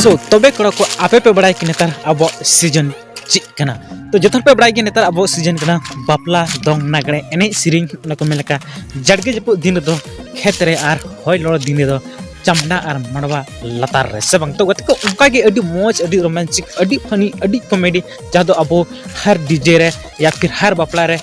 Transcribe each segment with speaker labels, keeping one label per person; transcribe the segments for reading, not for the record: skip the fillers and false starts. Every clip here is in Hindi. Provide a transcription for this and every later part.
Speaker 1: सो तबे कड़ा को आपे पे बड़ाई कि नेतार अब सीजन चिकना तो जथर पे बड़ाई कि नेतार अब सीजन कना बापला दंग नागड़े एने सिरिंग को मेलका जड़गे जपु दिन दो खेत रे आर होय लड़ दिन दो चमड़ा और मड़वा लतार रे से बंग तो गत को उनका के अडी मौज अडी रोमांटिक अडी फनी अडी कॉमेडी जहाँ दो अब हर डीजे रे या फिर हर बापला रे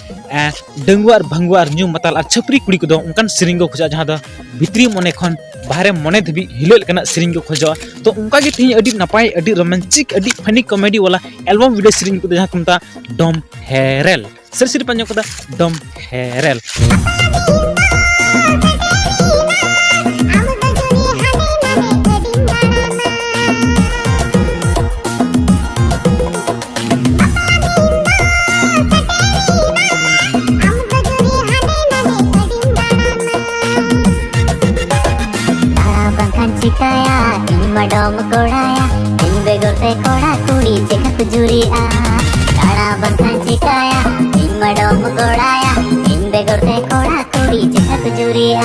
Speaker 1: डंगुआ और भंगुआ और न्यू मतल और छपरी कुड़ी को दो उनकान सिरिंग को खोजा जहाँ दो भितरी मने खन बाहरे मने धबी हिलो लेकना सिरिंग को खोजा तो उनका के तीन अडी नपाई अडी रोमांटिक अडी फनी कॉमेडी वाला एल्बम वीडियो सिरिंग को जहाँ कुमता डम हेरेल सर सिर पंजो को डम Herelle
Speaker 2: Madam koraya, in begor te kora kudi cekak kujuria. Kara bangkan cikaya, in madam koraya, in begor te kora kudi cekak kujuria.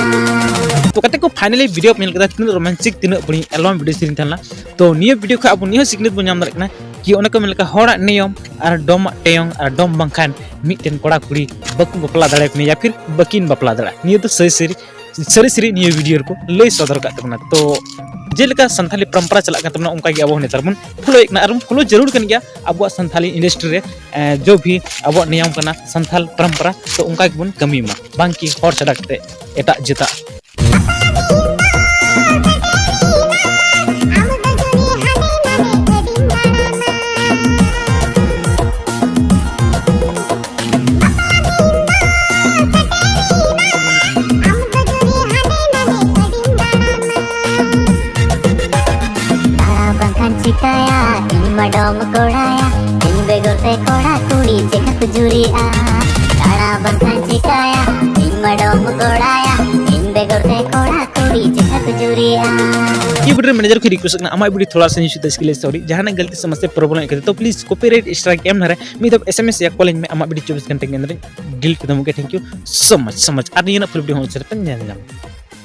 Speaker 1: तो कते को फाइनली वीडियो मेल कदा तीन रोमांटिक तीन बड़ी एल्बम वीडियो सिरिंग थाना तो निये वीडियो को अब निये सिग्नेट बन नाम दरकना कि ओने को मेलका होड़ा नियम और डोम टेयंग और डोम बंखान मिटन कोड़ा कुड़ी बकु बपला दड़े अपने या फिर बकिन बपला दड़ा निये तो सरी सरी निये वीडियो को लय सदर का तबना तो जेलका संथाली परंपरा चला तबना उनका के अब नेतार बन फॉलो एक ना फॉलो जरूर कन गया अब संथाली इंडस्ट्री रे जो भी अब नियम कना संथाल परंपरा तो उनका के बन कमी मा बांकी हर चढ़ाते एटा जिता
Speaker 2: Cikaya, in madam koraya, in begor te kora kudi cekak kujuria. Kara bangkan cikaya, in madam koraya, in begor te kora kudi cekak kujuria.
Speaker 1: ये वीडियो मैनेजर को रिक्वेस्ट करना हमारी वीडियो थोड़ा सा निश्चित इसके लिए सॉरी जहाँ ना गलती समझते प्रॉब्लम करते तो प्लीज कॉपीराइट स्ट्राइक एम ना रहे मैं तब एसएमएस या कॉलिंग में हमारी वीडियो 24 घंटे के अंदर डिलीट कर दूंगा थैंक यू सो मच और ये ना फुल वीडियो हो चलता है